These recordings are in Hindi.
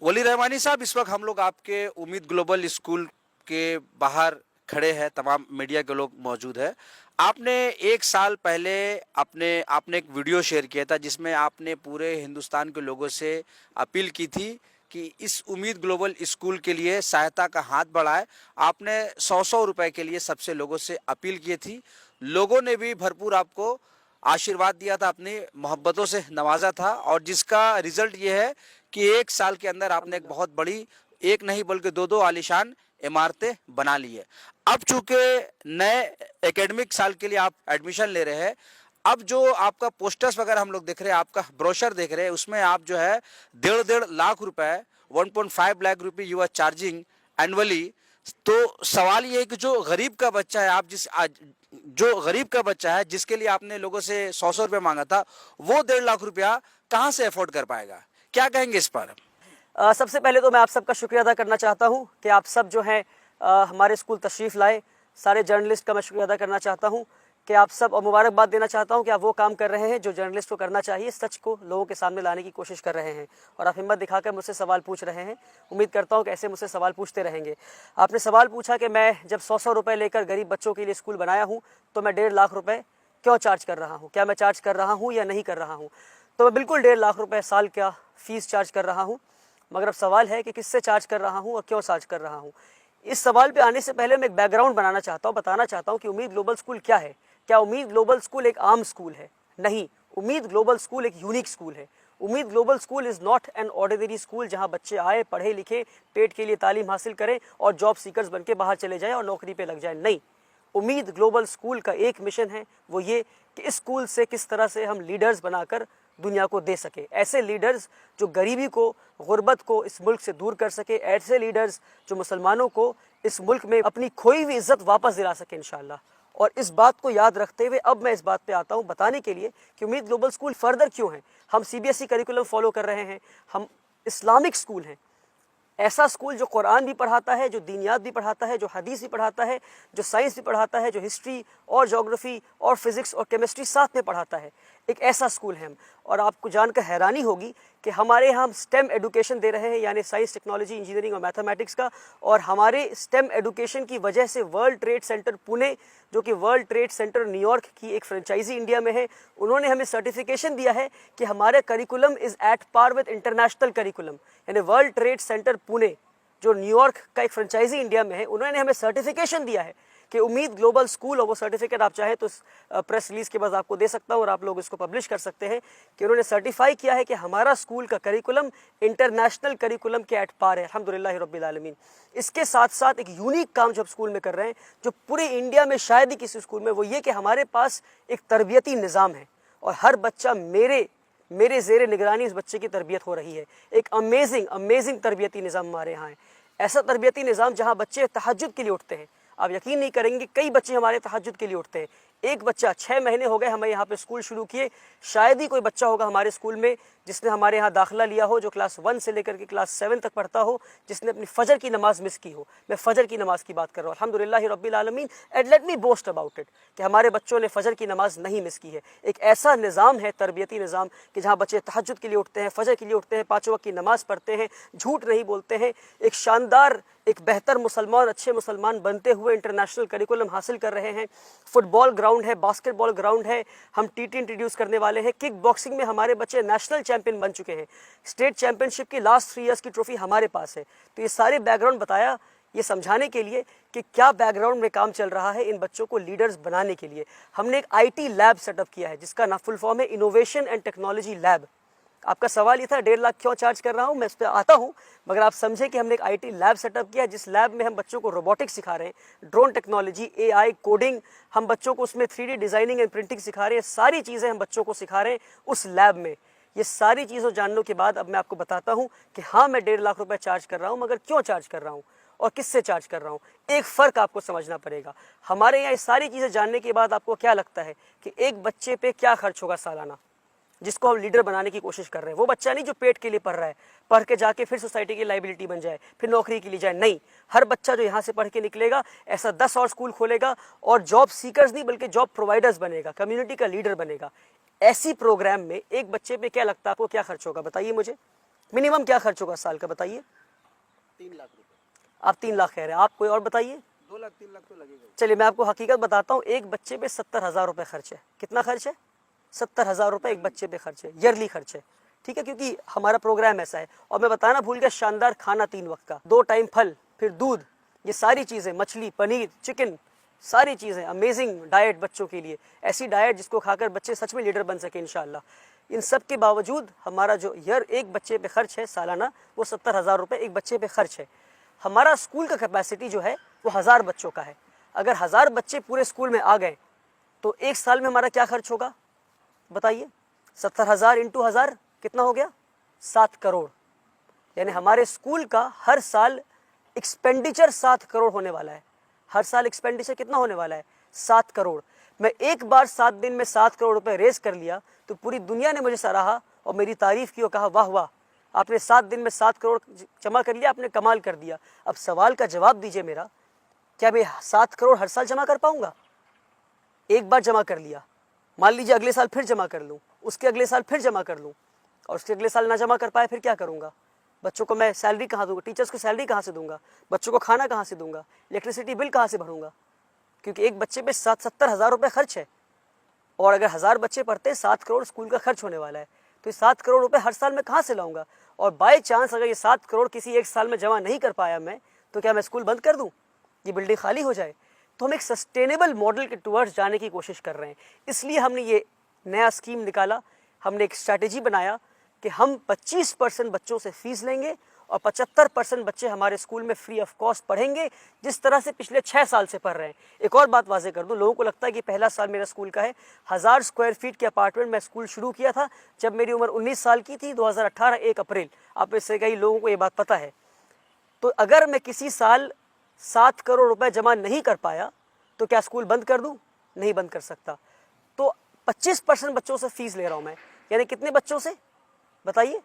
वली रहमानी साहब, इस वक्त हम लोग आपके उम्मीद ग्लोबल स्कूल के बाहर खड़े हैं, तमाम मीडिया के लोग मौजूद है। आपने एक साल पहले अपने आपने एक वीडियो शेयर किया था जिसमें आपने पूरे हिंदुस्तान के लोगों से अपील की थी कि इस उम्मीद ग्लोबल स्कूल के लिए सहायता का हाथ बढ़ाए। आपने 100-100 रुपए के लिए सबसे लोगों से अपील की थी। लोगों ने भी भरपूर आपको आशीर्वाद दिया था, अपनी मोहब्बतों से नवाजा था, और जिसका रिजल्ट ये है कि एक साल के अंदर आपने एक बहुत बड़ी, एक नहीं बल्कि दो दो आलीशान इमारतें बना ली है। अब चूंकि नए एकेडमिक साल के लिए आप एडमिशन ले रहे हैं, अब जो आपका पोस्टर्स वगैरह हम लोग देख रहे हैं, आपका ब्रोशर देख रहे हैं, उसमें आप जो है 1.5 लाख रुपए, 1.5 लाख रुपए यू आर चार्जिंग एनुअली। तो सवाल ये है कि जो गरीब का बच्चा है, आप जो गरीब का बच्चा है जिसके लिए आपने लोगों से 100-100 रुपया मांगा था, वो 1.5 लाख रुपया कहाँ से अफोर्ड कर पाएगा? क्या कहेंगे इस पर? सबसे पहले तो मैं आप सबका शुक्रिया अदा करना चाहता हूं कि आप सब जो हैं हमारे स्कूल तशरीफ़ लाए। सारे जर्नलिस्ट का मैं शुक्रिया अदा करना चाहता हूं कि आप सब, और मुबारकबाद देना चाहता हूं कि आप वो काम कर रहे हैं जो जर्नलिस्ट को करना चाहिए, सच को लोगों के सामने लाने की कोशिश कर रहे हैं, और आप हिम्मत दिखाकर मुझसे सवाल पूछ रहे हैं। उम्मीद करता हूं कि ऐसे मुझसे सवाल पूछते रहेंगे। आपने सवाल पूछा कि मैं जब 100-100 रुपये लेकर गरीब बच्चों के लिए स्कूल बनाया हूँ तो मैं 1.5 लाख रुपये क्यों चार्ज कर रहा हूँ, क्या मैं चार्ज कर रहा हूँ या नहीं कर रहा हूँ? तो मैं बिल्कुल 1.5 लाख रुपये साल का फ़ीस चार्ज कर रहा हूँ। मगर अब सवाल है कि किससे चार्ज कर रहा हूँ और क्यों चार्ज कर रहा हूँ। इस सवाल पे आने से पहले मैं एक बैकग्राउंड बनाना चाहता हूँ, बताना चाहता हूँ कि उम्मीद ग्लोबल स्कूल क्या है। क्या उम्मीद ग्लोबल स्कूल एक आम स्कूल है? नहीं, उम्मीद ग्लोबल स्कूल एक यूनिक स्कूल है। उम्मीद global school is not an ordinary school जहाँ बच्चे आए, पढ़े लिखे, पेट के लिए तालीम हासिल करें और जॉब सीकर्स बन के बाहर चले जाएँ और नौकरी पर लग जाए। नहीं, उम्मीद ग्लोबल स्कूल का एक मिशन है, वो ये कि इस स्कूल से किस तरह से हम लीडर्स बनाकर दुनिया को दे सके। ऐसे लीडर्स जो गरीबी को, गुर्बत को इस मुल्क से दूर कर सके। ऐसे लीडर्स जो मुसलमानों को इस मुल्क में अपनी खोई हुई इज्जत वापस दिला सके इंशाअल्लाह। और इस बात को याद रखते हुए अब मैं इस बात पे आता हूँ बताने के लिए कि उम्मीद ग्लोबल स्कूल फर्दर क्यों है। हम CBSE करिकुलम फॉलो कर रहे हैं, हम इस्लामिक स्कूल हैं। ऐसा स्कूल जो कुरान भी पढ़ाता है, जो दीनियात भी पढ़ाता है, जो हदीस भी पढ़ाता है, जो साइंस भी पढ़ाता है, जो हिस्ट्री और ज्योग्राफी और फिजिक्स और केमिस्ट्री साथ में पढ़ाता है, एक ऐसा स्कूल है हम। और आपको जानकर हैरानी होगी कि हमारे यहाँ हम स्टेम एडुकेशन दे रहे हैं, यानी साइंस, टेक्नोलॉजी, इंजीनियरिंग और मैथमेटिक्स का। और हमारे स्टेम एडुकेशन की वजह से वर्ल्ड ट्रेड सेंटर पुणे, जो कि वर्ल्ड ट्रेड सेंटर न्यूयॉर्क की एक फ्रेंचाइजी इंडिया में है, उन्होंने हमें सर्टिफिकेशन दिया है कि हमारे curriculum is at par with international curriculum. यानी वर्ल्ड ट्रेड सेंटर पुणे, जो न्यूयॉर्क का एक फ्रेंचाइजी इंडिया में है, उन्होंने हमें सर्टिफिकेशन दिया है कि उम्मीद ग्लोबल स्कूल, और वो सर्टिफिकेट आप चाहे तो प्रेस रिलीज के बाद आपको दे सकता हूँ और आप लोग इसको पब्लिश कर सकते हैं, कि उन्होंने सर्टिफाई किया है कि हमारा स्कूल का करिकुलम इंटरनेशनल करिकुलम के एट पार है। अल्हम्दुलिल्लाह रब्बिल आलमीन। इसके साथ साथ एक यूनिक काम जो स्कूल में कर रहे हैं, जो पूरे इंडिया में शायद ही किसी स्कूल में, वो ये कि हमारे पास एक तरबियती निज़ाम है और हर बच्चा मेरे ज़ेरे निगरानी इस बच्चे की तरबियत हो रही है। एक अमेजिंग तरबियती निज़ाम हमारे यहाँ है। ऐसा तरबियती निज़ाम जहाँ बच्चे तहज्जुद के लिए उठते हैं। आप यकीन नहीं करेंगे, कई बच्चे हमारे तहज्जुद के लिए उठते हैं। एक बच्चा, 6 महीने हो गए हमें यहाँ पे स्कूल शुरू किए, शायद ही कोई बच्चा होगा हमारे स्कूल में जिसने हमारे यहाँ दाखिला लिया हो, जो क्लास 1 से लेकर के क्लास 7 तक पढ़ता हो, जिसने अपनी फजर की नमाज़ मिस की हो। मैं फजर की नमाज़ की बात कर रहा हूँ। अल्हम्दुलिल्लाह रब्बिल आलमीन, and let me boast about it, कि हमारे बच्चों ने फजर की नमाज़ नहीं मिस की है। एक ऐसा निज़ाम है, तरबियती निज़ाम, कि जहाँ बच्चे तहज्जुद के लिए उठते हैं, फजर के लिए उठते हैं, 5 वक्त की नमाज़ पढ़ते हैं, झूठ नहीं बोलते हैं, एक शानदार, एक बेहतर मुसलमान, अच्छे मुसलमान बनते हुए इंटरनेशनल करिकुलम हासिल कर रहे हैं। फुटबॉल ग्राउंड है, बास्केटबॉल ग्राउंड है, हम TT इंट्रोड्यूस करने वाले हैं। किक बॉक्सिंग में हमारे बच्चे नेशनल चैंपियन बन चुके हैं। स्टेट चैंपियनशिप की लास्ट 3 इयर्स की ट्रॉफी हमारे पास है। तो ये सारे बैकग्राउंड बताया ये समझाने के लिए कि क्या बैकग्राउंड में काम चल रहा है इन बच्चों को लीडर्स बनाने के लिए। हमने एक IT लैब सेटअप किया है जिसका ना फुल फॉर्म है इनोवेशन एंड टेक्नोलॉजी लैब। आपका सवाल ये था 1.5 लाख क्यों चार्ज कर रहा हूँ, मैं इस पर आता हूँ, मगर आप समझे कि हमने एक IT लैब सेटअप किया है जिस लैब में हम बच्चों को रोबोटिक्स सिखा रहे हैं, ड्रोन टेक्नोलॉजी, AI, कोडिंग, हम बच्चों को उसमें 3D डिज़ाइनिंग एंड प्रिंटिंग सिखा रहे हैं। सारी चीज़ें हम बच्चों को सिखा रहे हैं उस लैब में। ये सारी चीज़ों जानने के बाद अब मैं आपको बताता हूँ कि हाँ, मैं 1.5 लाख रुपये चार्ज कर रहा हूँ, मगर क्यों चार्ज कर रहा हूँ और किससे चार्ज कर रहा हूँ। एक फ़र्क आपको समझना पड़ेगा। हमारे यहाँ ये सारी चीज़ें जानने के बाद आपको क्या लगता है कि एक बच्चे पे क्या खर्च होगा सालाना, जिसको हम लीडर बनाने की कोशिश कर रहे हैं। वो बच्चा नहीं जो पेट के लिए पढ़ रहा है, पढ़ के जाके फिर सोसाइटी की लाइबिलिटी बन जाए, फिर नौकरी के लिए जाए। नहीं, हर बच्चा जो यहाँ से पढ़ के निकलेगा ऐसा 10 और स्कूल खोलेगा और जॉब सीकर्स नहीं बल्कि जॉब प्रोवाइडर्स बनेगा, कम्युनिटी का लीडर बनेगा। ऐसी प्रोग्राम में एक बच्चे पे क्या लगता है आपको क्या खर्च होगा, बताइए मुझे। मिनिमम क्या खर्च होगा साल का बताइए? 3 लाख रुपए। आप 3 लाख कह रहे हैं, आप कोई और बताइए? 2 लाख 3 लाख तो लगेगा। चलिए मैं आपको हकीकत बताता हूँ, एक बच्चे पे 70,000 रुपये खर्च है। कितना खर्च है? 70,000 रुपये एक बच्चे पे खर्च है, ईयरली खर्च है, ठीक है, क्योंकि हमारा प्रोग्राम ऐसा है। और मैं बताना भूल गया, शानदार खाना 3 वक्त का, 2 टाइम फल, फिर दूध, ये सारी चीज़ें, मछली, पनीर, चिकन, सारी चीज़ें, अमेजिंग डाइट बच्चों के लिए, ऐसी डाइट जिसको खाकर बच्चे सच में लीडर बन सके इंशाल्लाह। इन सब के बावजूद हमारा जो ईयर एक बच्चे पे खर्च है सालाना, वो 70,000 रुपये एक बच्चे पे खर्च है। हमारा स्कूल का कैपेसिटी जो है वो 1000 बच्चों का है। अगर 1000 बच्चे पूरे स्कूल में आ गए तो एक साल में हमारा क्या खर्च होगा बताइए? 70,000 इंटू 1000 कितना हो गया? 7 करोड़। यानी हमारे स्कूल का हर साल एक्सपेंडिचर 7 करोड़ होने वाला है। हर साल एक्सपेंडिचर कितना होने वाला है? 7 करोड़। मैं एक बार 7 दिन में 7 करोड़ रुपए रेस कर लिया तो पूरी दुनिया ने मुझे सराहा और मेरी तारीफ की और कहा वाह वाह, आपने 7 दिन में 7 करोड़ जमा कर लिया, आपने कमाल कर दिया। अब सवाल का जवाब दीजिए मेरा, क्या मैं 7 करोड़ हर साल जमा कर पाऊंगा? एक बार जमा कर लिया, मान लीजिए अगले साल फिर जमा कर लूँ, उसके अगले साल फिर जमा कर लूँ, और उसके अगले साल ना जमा कर पाए, फिर क्या करूँगा? बच्चों को मैं सैलरी कहाँ दूंगा? टीचर्स को सैलरी कहाँ से दूंगा? बच्चों को खाना कहाँ से दूंगा? इलेक्ट्रिसिटी बिल कहाँ से भरूंगा? क्योंकि एक बच्चे पे 70,000 रुपये खर्च है, और अगर 1000 बच्चे पढ़ते हैं 7 करोड़ स्कूल का खर्च होने वाला है। तो ये 7 करोड़ रुपए हर साल में कहाँ से लाऊंगा? और बाय चांस अगर ये 7 करोड़ किसी एक साल में जमा नहीं कर पाया मैं, तो क्या मैं स्कूल बंद कर दूं? ये बिल्डिंग खाली हो जाए? तो हम एक सस्टेनेबल मॉडल के टुवर्ड्स जाने की कोशिश कर रहे हैं। इसलिए हमने ये नया स्कीम निकाला, हमने एक स्ट्रैटेजी बनाया कि हम 25% बच्चों से फीस लेंगे और 75% बच्चे हमारे स्कूल में फ्री ऑफ कॉस्ट पढ़ेंगे, जिस तरह से पिछले 6 साल से पढ़ रहे हैं। एक और बात वाजे कर दूं, लोगों को लगता है कि पहला साल मेरा स्कूल का है। 1000 स्क्वायर फीट के अपार्टमेंट में स्कूल शुरू किया था जब मेरी उम्र 19 साल की थी, 2018 1 अप्रैल। आप में से कई लोगों को ये बात पता है। तो अगर मैं किसी साल 7 करोड़ रुपए जमा नहीं कर पाया तो क्या स्कूल बंद कर दूं? नहीं बंद कर सकता। तो 25% बच्चों से फीस ले रहा हूं मैं। यानी कितने बच्चों से बताइए?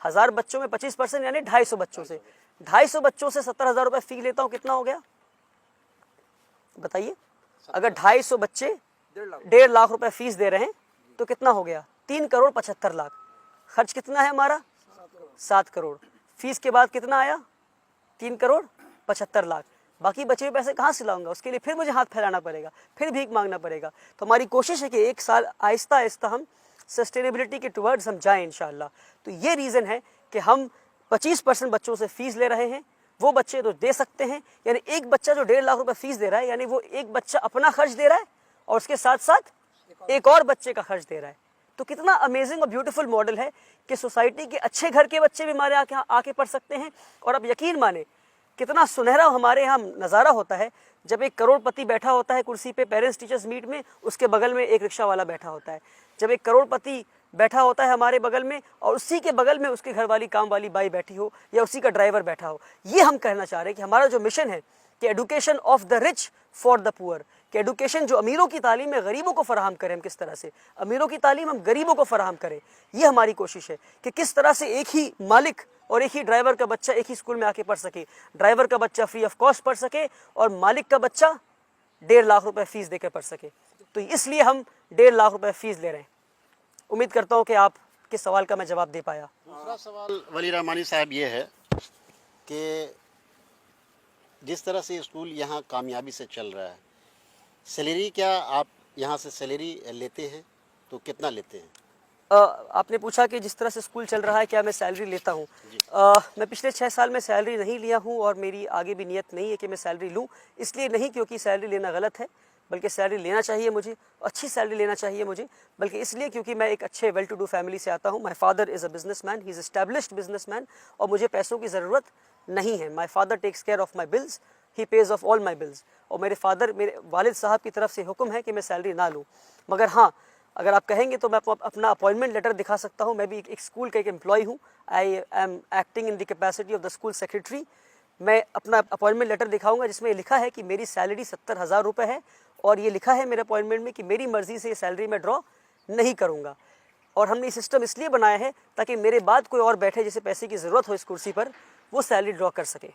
1000 बच्चों में 25% यानी 250 बच्चों से। 250 बच्चों से 70,000 रुपए फी लेता हूं, कितना हो गया बताइए? अगर 250 बच्चे 1.5 लाख रुपए फीस दे रहे हैं तो कितना हो गया? 3 करोड़ 75 लाख। खर्च कितना है हमारा? 7 करोड़। फीस के बाद कितना आया? 3 करोड़ 75 लाख। बाकी बचे हुए पैसे कहाँ से लाऊंगा? उसके लिए फिर मुझे हाथ फैलाना पड़ेगा, फिर भीख मांगना पड़ेगा। तो हमारी कोशिश है कि एक साल आहिस्ता आहिस्ता हम सस्टेनेबिलिटी के टुवर्ड्स हम जाएं इंशाल्लाह। तो ये रीज़न है कि हम 25% बच्चों से फीस ले रहे हैं। वो बच्चे तो दे सकते हैं, यानी एक बच्चा जो 1.5 लाख रुपए फीस दे रहा है, यानी वो एक बच्चा अपना खर्च दे रहा है और उसके साथ साथ एक और बच्चे का खर्च दे रहा है। तो कितना अमेजिंग और ब्यूटीफुल मॉडल है कि सोसाइटी के अच्छे घर के बच्चे भी हमारे आके पढ़ सकते हैं। और अब यकीन माने कितना सुनहरा हमारे यहाँ नज़ारा होता है जब एक करोड़पति बैठा होता है कुर्सी पे पेरेंट्स टीचर्स मीट में, उसके बगल में एक रिक्शा वाला बैठा होता है। जब एक करोड़पति बैठा होता है हमारे बगल में और उसी के बगल में उसके घर वाली काम वाली बाई बैठी हो या उसी का ड्राइवर बैठा हो। ये हम कहना चाह रहे हैं कि हमारा जो मिशन है कि education of the rich for the poor, कि एडुकेशन जो अमीरों की तालीम है गरीबों को फराहम करें। हम किस तरह से अमीरों की तालीम हम गरीबों को फराहम करें, ये हमारी कोशिश है कि किस तरह से एक ही मालिक और एक ही ड्राइवर का बच्चा एक ही स्कूल में आके पढ़ सके। ड्राइवर का बच्चा फ्री ऑफ कॉस्ट पढ़ सके और मालिक का बच्चा 1.5 लाख रुपए फीस देकर पढ़ सके। तो इसलिए हम 1.5 लाख रुपए फीस ले रहे हैं। उम्मीद करता हूँ कि आपके सवाल का मैं जवाब दे पाया। दूसरा सवाल वली रहमानी साहब ये है कि जिस तरह से स्कूल यहाँ कामयाबी से चल रहा है, सैलरी क्या आप यहाँ से सैलरी लेते हैं? तो कितना लेते हैं? आपने पूछा कि जिस तरह से स्कूल चल रहा है क्या मैं सैलरी लेता हूँ? मैं पिछले 6 साल में सैलरी नहीं लिया हूँ और मेरी आगे भी नियत नहीं है कि मैं सैलरी लूँ। इसलिए नहीं क्योंकि सैलरी लेना गलत है, बल्कि सैलरी लेना चाहिए मुझे, अच्छी सैलरी लेना चाहिए मुझे, बल्कि इसलिए क्योंकि मैं एक अच्छे वेल टू डू फैमिली से आता हूँ। My father is a businessman, he is established businessman, और मुझे पैसों की ज़रूरत नहीं है। My father takes care of my bills, he pays of all my bills. और मेरे वालिद साहब की तरफ से हुक्म है कि मैं सैलरी ना लूँ। मगर हाँ, अगर आप कहेंगे तो मैं अपना अपॉइंटमेंट लेटर दिखा सकता हूँ। मैं भी एक स्कूल का एक एम्प्लॉय हूँ। I am acting in the capacity of the school secretary. मैं अपना अपॉइंटमेंट लेटर दिखाऊंगा जिसमें लिखा है कि मेरी सैलरी 70,000 रुपये है और ये लिखा है मेरे अपॉइंटमेंट में कि मेरी मर्ज़ी से ये सैलरी मैं ड्रॉ नहीं करूँगा। और हमने ये सिस्टम इसलिए बनाया है ताकि मेरे बाद कोई और बैठे जिसे पैसे की ज़रूरत हो इस कुर्सी पर, वो सैलरी ड्रॉ कर सके।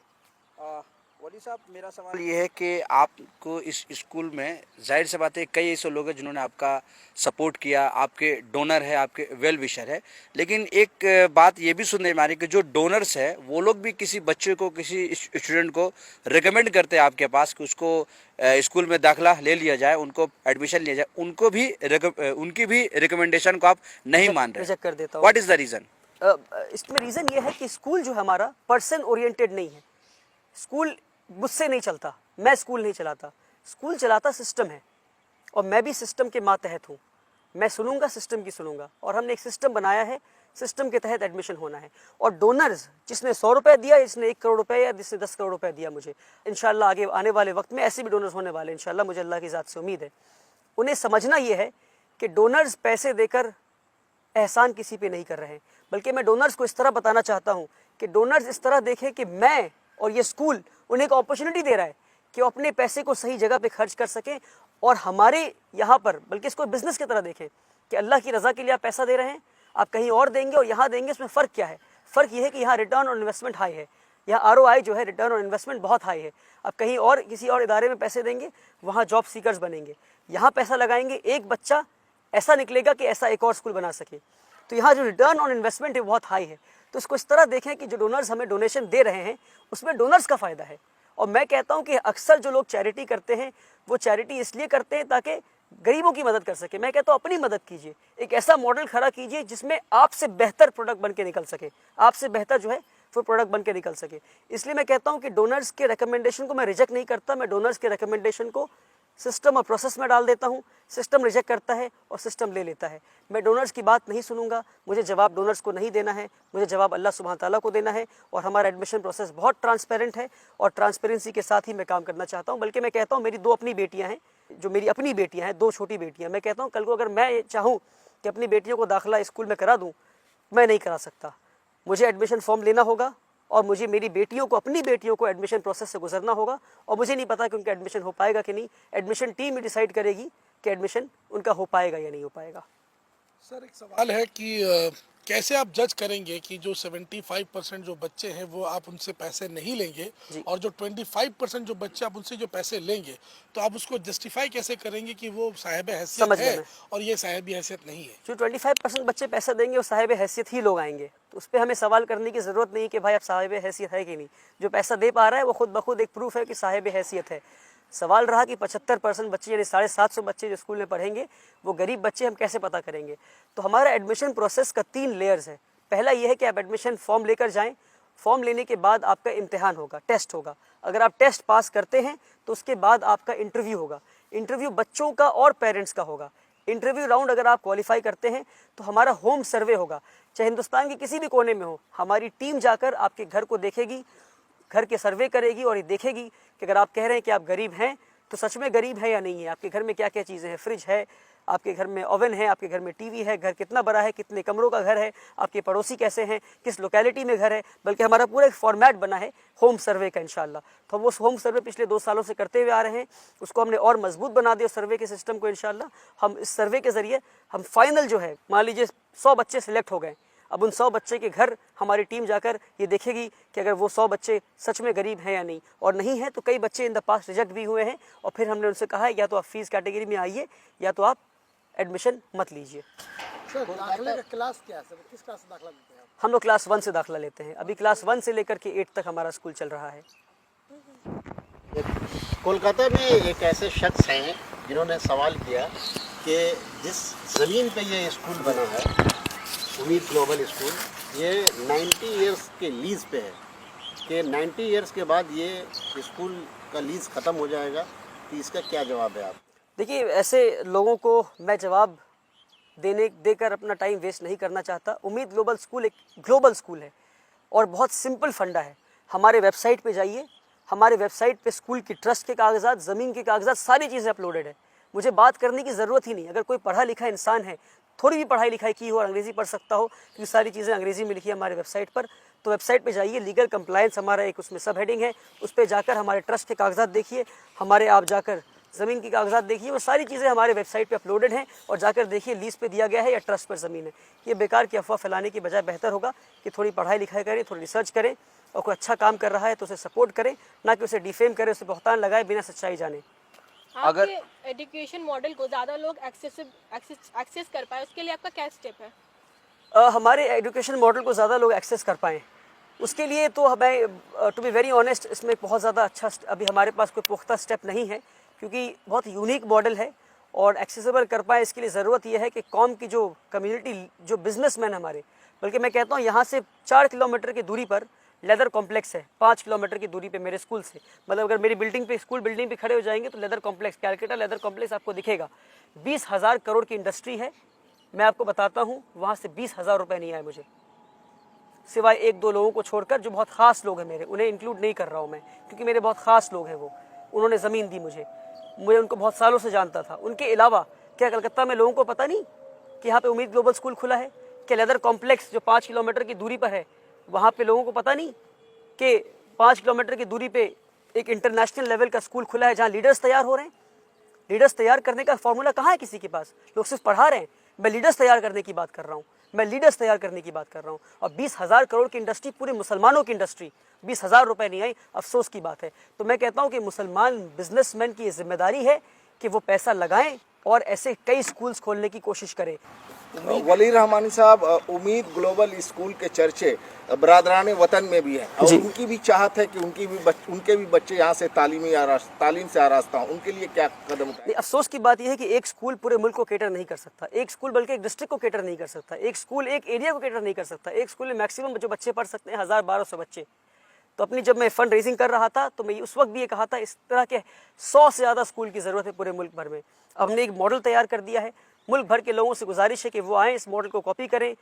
वली साहब, मेरा सवाल ये है कि आपको इस स्कूल में जाहिर सी बात है कई ऐसे लोग हैं जिन्होंने आपका सपोर्ट किया, आपके डोनर है, आपके वेल विशर है, लेकिन एक बात ये भी सुनने में आ रही है कि जो डोनर्स है वो लोग भी किसी बच्चे को, किसी स्टूडेंट को रिकमेंड करते हैं आपके पास कि उसको स्कूल में दाखिला ले लिया जाए, उनको एडमिशन लिया जाए, उनकी भी रिकमेंडेशन को आप नहीं मान रहे। रिजेक्ट कर देता हूँ। What is the reason? इसमें रीज़न ये है कि स्कूल जो हमारा पर्सन ओरिएंटेड नहीं है। स्कूल मुझसे नहीं चलता, मैं स्कूल नहीं चलाता, स्कूल चलाता सिस्टम है और मैं भी सिस्टम के मातहत हूँ। मैं सुनूंगा, सिस्टम की सुनूंगा, और हमने एक सिस्टम बनाया है, सिस्टम के तहत एडमिशन होना है। और डोनर्स, जिसने 100 रुपये दिया, जिसने 1 करोड़ रुपये या जिसने 10 करोड़ रुपये दिया, मुझे इंशाल्लाह आगे आने वाले वक्त में ऐसे भी डोनर्स होने वाले, इंशाल्लाह मुझे अल्लाह की ज़ात से उम्मीद है। उन्हें समझना ये है कि डोनर्स पैसे देकर एहसान किसी पे नहीं कर रहे हैं, बल्कि मैं डोनर्स को इस तरह बताना चाहता हूँ कि डोनर्स इस तरह देखें कि मैं और ये स्कूल उन्हें एक अपॉर्चुनिटी दे रहा है कि वो अपने पैसे को सही जगह पे खर्च कर सकें, और हमारे यहाँ पर बल्कि इसको बिजनेस की तरह देखें कि अल्लाह की रज़ा के लिए आप पैसा दे रहे हैं, आप कहीं और देंगे और यहाँ देंगे, इसमें फ़र्क क्या है? फ़र्क ये है कि यहाँ रिटर्न ऑन इन्वेस्टमेंट हाई है, यहाँ ROI जो है, रिटर्न ऑन इन्वेस्टमेंट बहुत हाई है। आप कहीं और किसी और इदारे में पैसे देंगे, वहाँ जॉब सीकर्स बनेंगे। यहाँ पैसा लगाएंगे, एक बच्चा ऐसा निकलेगा कि ऐसा एक और स्कूल बना सके। तो यहाँ जो रिटर्न ऑन इन्वेस्टमेंट है बहुत हाई है। तो इसको इस तरह देखें कि जो डोनर्स हमें डोनेशन दे रहे हैं उसमें डोनर्स का फ़ायदा है। और मैं कहता हूँ कि अक्सर जो लोग चैरिटी करते हैं वो चैरिटी इसलिए करते हैं ताकि गरीबों की मदद कर सके। मैं कहता हूँ अपनी मदद कीजिए, एक ऐसा मॉडल खड़ा कीजिए जिसमें आपसे बेहतर प्रोडक्ट बन के निकल सके, आपसे बेहतर जो है वो प्रोडक्ट बन के निकल सके। इसलिए मैं कहता हूँ कि डोनर्स के रिकमेंडेशन को मैं रिजेक्ट नहीं करता, मैं डोनर्स के रिकमेंडेशन को सिस्टम और प्रोसेस में डाल देता हूँ। सिस्टम रिजेक्ट करता है और सिस्टम ले लेता है। मैं डोनर्स की बात नहीं सुनूंगा, मुझे जवाब डोनर्स को नहीं देना है, मुझे जवाब अल्लाह सुब्हान ताला को देना है। और हमारा एडमिशन प्रोसेस बहुत ट्रांसपेरेंट है और ट्रांसपेरेंसी के साथ ही मैं काम करना चाहता हूँ। बल्कि मैं कहता हूँ मेरी 2 अपनी बेटियाँ हैं, जो मेरी अपनी बेटियाँ हैं, 2 छोटी बेटियाँ। मैं कहता हूँ कल को अगर मैं चाहूँ कि अपनी बेटियों को दाखिला स्कूल में करा दूँ, मैं नहीं करा सकता। मुझे एडमिशन फॉर्म लेना होगा और मुझे मेरी बेटियों को, अपनी बेटियों को एडमिशन प्रोसेस से गुजरना होगा। और मुझे नहीं पता कि उनका एडमिशन हो पाएगा कि नहीं, एडमिशन टीम ही डिसाइड करेगी कि एडमिशन उनका हो पाएगा या नहीं हो पाएगा। सर, एक सवाल है कि कैसे आप जज करेंगे कि जो 75% जो बच्चे हैं वो आप उनसे पैसे नहीं लेंगे, और जो 25% जो बच्चे आप उनसे जो पैसे लेंगे, तो आप उसको जस्टिफाई कैसे करेंगे कि वो साहिब हैसियत है और ये साहिब हैसियत नहीं है? जो 25% बच्चे पैसा देंगे वो साहिब हैसियत ही लोग आएंगे, तो उस पर हमें सवाल करने की ज़रूरत नहीं कि भाई आप साहिब हैसियत है कि नहीं। जो पैसा दे पा रहा है वो खुद ब खुद एक प्रूफ है कि साहिब हैसियत है। सवाल रहा कि 75% बच्चे यानी 750 बच्चे जो स्कूल में पढ़ेंगे वो गरीब बच्चे, हम कैसे पता करेंगे? तो हमारा एडमिशन प्रोसेस का 3 लेयर्स है। पहला ये है कि आप एडमिशन फॉर्म लेकर जाएं, फॉर्म लेने के बाद आपका इम्तिहान होगा, टेस्ट होगा। अगर आप टेस्ट पास करते हैं तो उसके बाद आपका इंटरव्यू होगा। इंटरव्यू बच्चों का और पेरेंट्स का होगा। इंटरव्यू राउंड अगर आप क्वालिफाई करते हैं तो हमारा होम सर्वे होगा, चाहे हिंदुस्तान के किसी भी कोने में हो। हमारी टीम जाकर आपके घर को देखेगी, घर के सर्वे करेगी और ये देखेगी कि अगर आप कह रहे हैं कि आप गरीब हैं तो सच में गरीब है या नहीं है। आपके घर में क्या क्या चीज़ें हैं, फ्रिज है, आपके घर में ओवन है, आपके घर में टीवी है, घर कितना बड़ा है, कितने कमरों का घर है, आपके पड़ोसी कैसे हैं, किस लोकेलिटी में घर है। बल्कि हमारा पूरा एक फॉर्मेट बना है होम सर्वे का इंशाल्लाह। तो हम वो होम सर्वे पिछले 2 सालों से करते हुए आ रहे हैं, उसको हमने और मजबूत बना दिया सर्वे के सिस्टम को इंशाल्लाह। हम इस सर्वे के ज़रिए हम फाइनल जो है, मान लीजिए 100 बच्चे सिलेक्ट हो गए, अब उन 100 बच्चे के घर हमारी टीम जाकर ये देखेगी कि अगर वो 100 बच्चे सच में गरीब हैं या नहीं, और नहीं है तो कई बच्चे इन द पास्ट रिजेक्ट भी हुए हैं, और फिर हमने उनसे कहा है या तो आप फीस कैटेगरी में आइए या तो आप एडमिशन मत लीजिए। सर, दाखिले का क्लास क्या है सर? किस क्लास से दाखिला लेते हैं आप? हम लोग क्लास 1 से दाखिला लेते हैं। अभी क्लास 1 से लेकर के 8 तक हमारा स्कूल चल रहा है। कोलकाता में एक ऐसे शख्स हैं जिन्होंने सवाल किया कि जिस ज़मीन पे ये स्कूल बना है, उम्मीद ग्लोबल स्कूल, ये 90 इयर्स के लीज़ पे है, कि 90 इयर्स के बाद ये स्कूल का लीज़ ख़त्म हो जाएगा, तो इसका क्या जवाब है आप? देखिए, ऐसे लोगों को मैं जवाब देकर अपना टाइम वेस्ट नहीं करना चाहता। उम्मीद ग्लोबल स्कूल एक ग्लोबल स्कूल है और बहुत सिंपल फंडा है। हमारे वेबसाइट पे जाइए, हमारे वेबसाइट पे स्कूल की ट्रस्ट के कागजात, ज़मीन के कागजात, सारी चीज़ें अपलोडेड है। मुझे बात करने की ज़रूरत ही नहीं। अगर कोई पढ़ा लिखा इंसान है, थोड़ी भी पढ़ाई लिखाई की हो और अंग्रेज़ी पढ़ सकता हो, क्योंकि सारी चीज़ें अंग्रेज़ी में लिखी है हमारे वेबसाइट पर, तो वेबसाइट पे जाइए, लीगल कंप्लायंस हमारा एक उसमें सब हेडिंग है, उस पर जाकर हमारे ट्रस्ट के कागजात देखिए। हमारे आप जाकर ज़मीन की कागजात देखिए, वो सारी चीज़ें हमारे वेबसाइट पे अपलोडेड हैं और जाकर देखिए लीज पे दिया गया है या ट्रस्ट पर ज़मीन है। ये बेकार की अफवाह फैलाने की बजाय बेहतर होगा कि थोड़ी पढ़ाई लिखाई करें, थोड़ी रिसर्च करें और कोई अच्छा काम कर रहा है तो उसे सपोर्ट करें, ना कि उसे डिफेम करें, उसे बहतान लगाए बिना सच्चाई जाने। अगर- आपके एजुकेशन मॉडल को ज़्यादा लोग एक्सेस कर पाए, उसके लिए आपका क्या स्टेप है? हमारे एजुकेशन मॉडल को ज़्यादा लोग एक्सेस कर पाएँ, उसके लिए तो हमें टू बी वेरी ऑनेस्ट इसमें बहुत ज़्यादा अच्छा अभी हमारे पास कोई पुख्ता स्टेप नहीं है, क्योंकि बहुत यूनिक मॉडल है और एक्सेसिबल कर पाए इसके लिए ज़रूरत यह है कि कौम की जो कम्युनिटी, जो बिजनेसमैन हमारे, बल्कि मैं कहता हूँ यहाँ से 4 किलोमीटर की दूरी पर लेदर कॉम्प्लेक्स है, 5 किलोमीटर की दूरी पे मेरे स्कूल से, मतलब अगर मेरी बिल्डिंग पे, स्कूल बिल्डिंग पे खड़े हो जाएंगे तो leather complex, Calcutta leather complex आपको दिखेगा। 20,000 करोड़ की इंडस्ट्री है। मैं आपको बताता हूँ वहाँ से 20,000 रुपये नहीं आए मुझे, सिवाय 1-2 लोगों को छोड़कर जो बहुत ख़ास लोग हैं मेरे, उन्हें इंक्लूड नहीं कर रहा हूँ मैं, क्योंकि मेरे बहुत ख़ास लोग हैं वो, उन्होंने ज़मीन दी मुझे उनको बहुत सालों से जानता था। उनके अलावा क्या कलकत्ता में लोगों को पता नहीं कि यहाँ पे उम्मीद ग्लोबल स्कूल खुला है? क्या लेदर कॉम्प्लेक्स जो 5 किलोमीटर की दूरी पर है, वहाँ पे लोगों को पता नहीं कि 5 किलोमीटर की दूरी पे एक इंटरनेशनल लेवल का स्कूल खुला है जहाँ लीडर्स तैयार हो रहे हैं? लीडर्स तैयार करने का फॉर्मूला कहाँ है किसी के पास? लोग सिर्फ पढ़ा रहे हैं। मैं लीडर्स तैयार करने की बात कर रहा हूँ, मैं लीडर्स तैयार करने की बात कर रहा हूँ। और 20,000 करोड़ की इंडस्ट्री, पूरे मुसलमानों की इंडस्ट्री, 20,000 रुपये नहीं आई, अफसोस की बात है। तो मैं कहता हूँ कि मुसलमान बिजनेसमैन की ये जिम्मेदारी है कि वो पैसा लगाएं और ऐसे कई स्कूल्स खोलने की कोशिश करें। वली रहमानी साहब, उम्मीद ग्लोबल स्कूल के चर्चे बरादरान वतन में भी हैं और उनकी भी चाहत है कि उनके भी बच्चे यहाँ से तालीम से आरास्ता हों। उनके लिए क्या कदम उठाएं? अफसोस की बात यह है कि एक स्कूल पूरे मुल्क को केटर नहीं कर सकता, एक स्कूल बल्कि एक डिस्ट्रिक्ट को केटर नहीं कर सकता, एक स्कूल एक एरिया को केटर नहीं कर सकता। एक स्कूल में मैक्सिमम जो बच्चे पढ़ सकते हैं 1,000-1,200 बच्चे। तो अपनी जब मैं फंड रेजिंग कर रहा था तो मैं उस वक्त भी ये कहा था, इस तरह के 100 से ज़्यादा स्कूल की ज़रूरत है पूरे मुल्क भर में। अब हमने एक मॉडल तैयार कर दिया है, मुल्क भर के लोगों से गुजारिश है कि वो आएँ, इस मॉडल को कॉपी करें,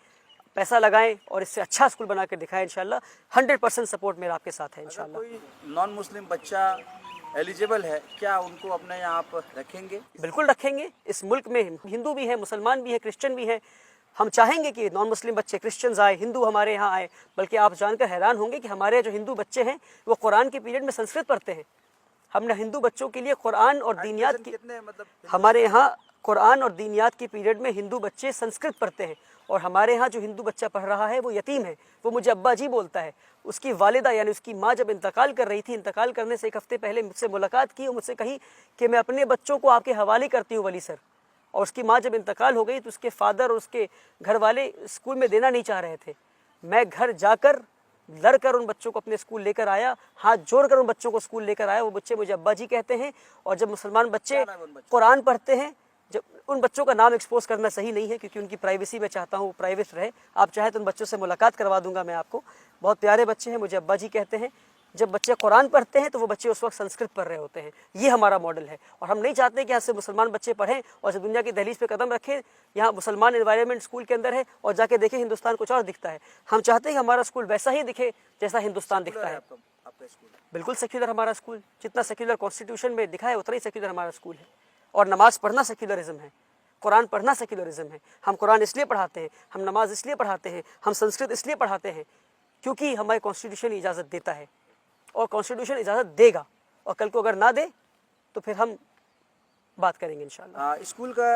पैसा लगाएं और इससे अच्छा स्कूल बना कर दिखाएं। इंशाल्लाह 100% सपोर्ट मेरा आपके साथ है इंशाल्लाह। कोई नॉन मुस्लिम बच्चा एलिजिबल है, क्या उनको अपने यहाँ आप रखेंगे? बिल्कुल रखेंगे। इस मुल्क में हिंदू भी है, मुसलमान भी है, क्रिश्चियन भी है। हम चाहेंगे कि नॉन मुस्लिम बच्चे, क्रिश्चियंस आए, हिंदू हमारे यहाँ आए। बल्कि आप जानकर हैरान होंगे कि हमारे जो हिंदू बच्चे हैं वो कुरान के पीरियड में संस्कृत पढ़ते हैं। हमने हिंदू बच्चों के लिए कुरान और दीनियात की, हमारे यहाँ कुरान और दीनियात के पीरियड में हिंदू बच्चे संस्कृत पढ़ते हैं। और हमारे यहाँ जो हिंदू बच्चा पढ़ रहा है वो यतीम है, वो मुझे अब्बा जी बोलता है। उसकी वालिदा यानी उसकी माँ जब इंतकाल कर रही थी, इंतकाल करने से 1 हफ्ते पहले मुझसे मुलाकात की और मुझसे कही कि मैं अपने बच्चों को आपके हवाले करती हूँ वली सर। और उसकी माँ जब इंतकाल हो गई तो उसके फादर और उसके घर वाले स्कूल में देना नहीं चाह रहे थे। मैं घर जाकर लड़कर उन बच्चों को अपने स्कूल लेकर आया, हाथ जोड़कर उन बच्चों को स्कूल लेकर आया। वो बच्चे मुझे अब्बा जी कहते हैं। और जब मुसलमान बच्चे कुरान पढ़ते हैं, जब उन बच्चों का नाम एक्सपोज करना सही नहीं है क्योंकि उनकी प्राइवेसी मैं चाहता हूँ प्राइवेट रहे। आप चाहे तो उन बच्चों से मुलाकात करवा दूंगा मैं आपको। बहुत प्यारे बच्चे हैं, मुझे अब्बा जी कहते हैं। जब बच्चे कुरान पढ़ते हैं तो वो बच्चे उस वक्त संस्कृत पढ़ रहे होते हैं। ये हमारा मॉडल है और हम नहीं चाहते कि यहाँ से मुसलमान बच्चे पढ़ें और जब दुनिया की दहलीज पे कदम रखें, यहाँ मुसलमान एनवायरनमेंट स्कूल के अंदर है और जाके देखें हिंदुस्तान कुछ और दिखता है। हम चाहते हैं कि हमारा स्कूल वैसा ही दिखे जैसा हिंदुस्तान दिखता है। बिल्कुल सेक्युलर हमारा स्कूल, जितना सेक्युलर कॉन्स्टिट्यूशन में दिखा है उतना ही सेक्युलर हमारा स्कूल है। और नमाज पढ़ना सेक्युलरिज्म है, कुरान पढ़ना सेक्युलरिज्म है। हम कुरान इसलिए पढ़ाते हैं, हम नमाज इसलिए पढ़ाते हैं, हम संस्कृत इसलिए पढ़ाते हैं क्योंकि हमारे कॉन्स्टिट्यूशन इजाज़त देता है और कॉन्स्टिट्यूशन इजाज़त देगा। और कल को अगर ना दे तो फिर हम बात करेंगे इंशाल्लाह। स्कूल का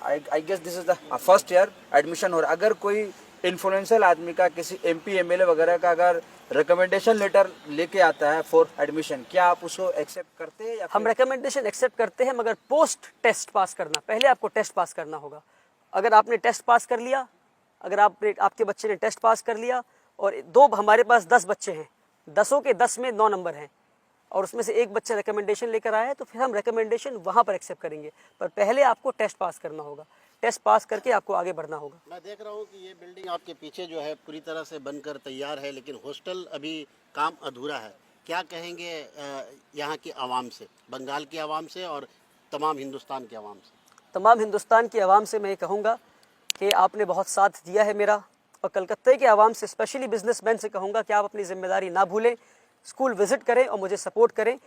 I guess this is the first year admission हो रहा है। अगर कोई इन्फ्लुएंशियल आदमी का, किसी MP MLA वगैरह का अगर रिकमेंडेशन लेटर लेके आता है फॉर एडमिशन, क्या आप उसको एक्सेप्ट करते हैं? हम रिकमेंडेशन एक्सेप्ट करते हैं मगर पोस्ट टेस्ट पास करना, पहले आपको टेस्ट पास करना होगा। अगर आपने टेस्ट पास कर लिया, अगर आपके बच्चे ने टेस्ट पास कर लिया और हमारे पास 10 बच्चे हैं, 10 के 10 में 9 नंबर हैं और उसमें से एक बच्चा रिकमेंडेशन लेकर आया है तो फिर हम रिकमेंडेशन वहाँ पर एक्सेप्ट करेंगे। पर पहले आपको टेस्ट पास करना होगा, टेस्ट पास करके आपको आगे बढ़ना होगा। मैं देख रहा हूँ कि ये बिल्डिंग आपके पीछे जो है पूरी तरह से बनकर तैयार है, लेकिन हॉस्टल अभी काम अधूरा है। क्या कहेंगे यहाँ की आवाम से, बंगाल की आवाम से और तमाम हिंदुस्तान की आवाम से? तमाम हिंदुस्तान की आवाम से मैं ये कहूँगा कि आपने बहुत साथ दिया है मेरा, और कलकत्ते के आवाम से, स्पेशली बिजनेसमैन से कहूँगा कि आप अपनी जिम्मेदारी ना भूलें, स्कूल विज़िट करें और मुझे सपोर्ट करें।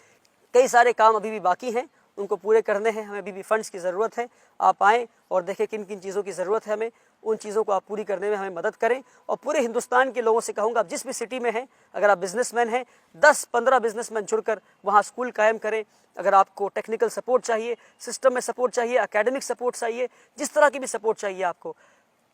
कई सारे काम अभी भी बाकी हैं उनको पूरे करने हैं। हमें अभी भी फंड्स की ज़रूरत है। आप आएँ और देखें किन किन चीज़ों की ज़रूरत है हमें, उन चीज़ों को आप पूरी करने में हमें मदद करें। और पूरे हिंदुस्तान के लोगों से कहूँगा, आप जिस भी सिटी में हैं, अगर आप बिजनेसमैन हैं, 10-15 बिजनेसमैन जुड़कर वहाँ स्कूल कायम करें। अगर आपको टेक्निकल सपोर्ट चाहिए, सिस्टम में सपोर्ट चाहिए, एकेडमिक सपोर्ट चाहिए, जिस तरह की भी सपोर्ट चाहिए आपको,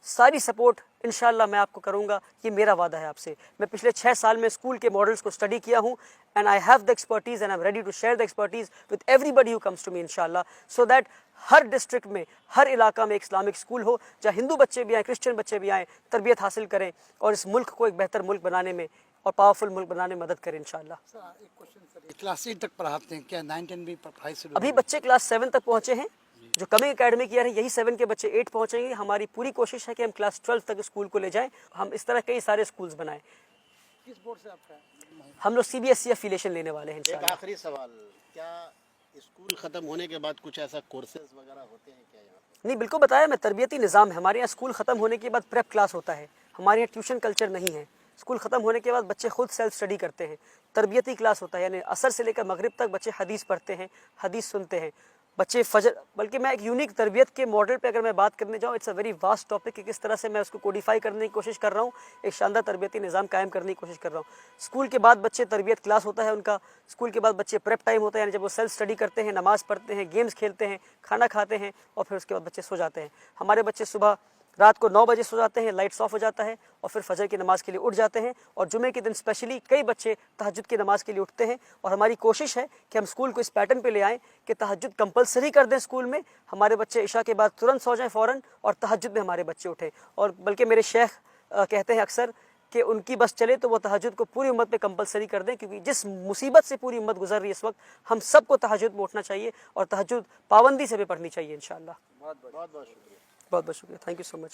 सारी सपोर्ट इंशाल्लाह मैं आपको करूंगा। ये मेरा वादा है आपसे। मैं पिछले 6 साल में स्कूल के मॉडल्स को स्टडी किया हूँ and I have the expertise and I am ready to share the expertise with everybody who comes to me इंशाल्लाह, सो दैट हर डिस्ट्रिक्ट में, हर इलाका में एक इस्लामिक स्कूल हो, जहाँ हिंदू बच्चे भी आएँ, क्रिश्चियन बच्चे भी आएँ, तरबियत हासिल करें और इस मुल्क को एक बेहतर मुल्क बनाने में और पावरफुल मुल्क बनाने में मदद करें इंशाल्लाह। क्लास 8 तक पढ़ाते हैं क्या? 9, 10 भी पढ़ाई शुरू? अभी बच्चे क्लास 7 तक पहुँचे हैं। जो कमिंग एकेडमिक ईयर है, यही 7 के बच्चे 8 पहुँचेंगे। हमारी पूरी कोशिश है कि हम क्लास 12 तक स्कूल को ले जाएं। हम इस तरह कई सारे स्कूल्स बनाएं। किस बोर्ड से आपका? हम लोग CBSE एफिलिएशन लेने वाले हैं एक इंशाल्लाह। आखिरी सवाल, क्या स्कूल ख़त्म होने के बाद कुछ ऐसा कोर्सेज वगैरह होते हैं क्या यहाँ पे? नहीं, बिल्कुल बताया मैं, तरबियती निज़ाम है हमारे यहाँ। स्कूल ख़त्म होने के बाद प्रेप क्लास होता है। हमारे यहाँ ट्यूशन कल्चर नहीं है। स्कूल ख़त्म होने के बाद बच्चे खुद सेल्फ स्टडी करते हैं। तरबियती क्लास होता है, यानी असर से लेकर मगरिब तक बच्चे हदीस पढ़ते हैं, हदीस सुनते हैं। बच्चे फजर, बल्कि मैं एक यूनिक तरबियत के मॉडल पे अगर मैं बात करने जाऊँ, it's a very vast topic कि किस तरह से मैं उसको कोडिफाई करने की कोशिश कर रहा हूँ, एक शानदार तरबियती निज़ाम कायम करने की कोशिश कर रहा हूँ। स्कूल के बाद बच्चे तरबियत क्लास होता है उनका, स्कूल के बाद बच्चे प्रेप टाइम होता है, यानी जब वो सेल्फ स्टडी करते हैं, नमाज़ पढ़ते हैं, गेम्स खेलते हैं, खाना खाते हैं और फिर उसके बाद बच्चे सो जाते हैं। हमारे बच्चे सुबह रात को 9 बजे सो जाते हैं, लाइट्स ऑफ हो जाता है और फिर फजर की नमाज़ के लिए उठ जाते हैं। और जुमे के दिन स्पेशली कई बच्चे तहज्जुद की नमाज़ के लिए उठते हैं। और हमारी कोशिश है कि हम स्कूल को इस पैटर्न पे ले आएँ कि तहज्जुद कंपलसरी कर दें स्कूल में। हमारे बच्चे इशा के बाद तुरंत सो जाएं फ़ौरन और तहज्जुद में हमारे बच्चे उठें। और बल्कि मेरे शेख कहते हैं अक्सर कि उनकी बस चले तो वो तहज्जुद को पूरी उम्मत पे कंपलसरी कर दें, क्योंकि जिस मुसीबत से पूरी उम्मत गुजर रही है इस वक्त, हम सबको तहज्जुद में उठना चाहिए और तहज्जुद पाबंदी से भी पढ़नी चाहिए इंशाअल्लाह। बहुत बहुत शुक्रिया। बहुत बहुत शुक्रिया। Thank you so much.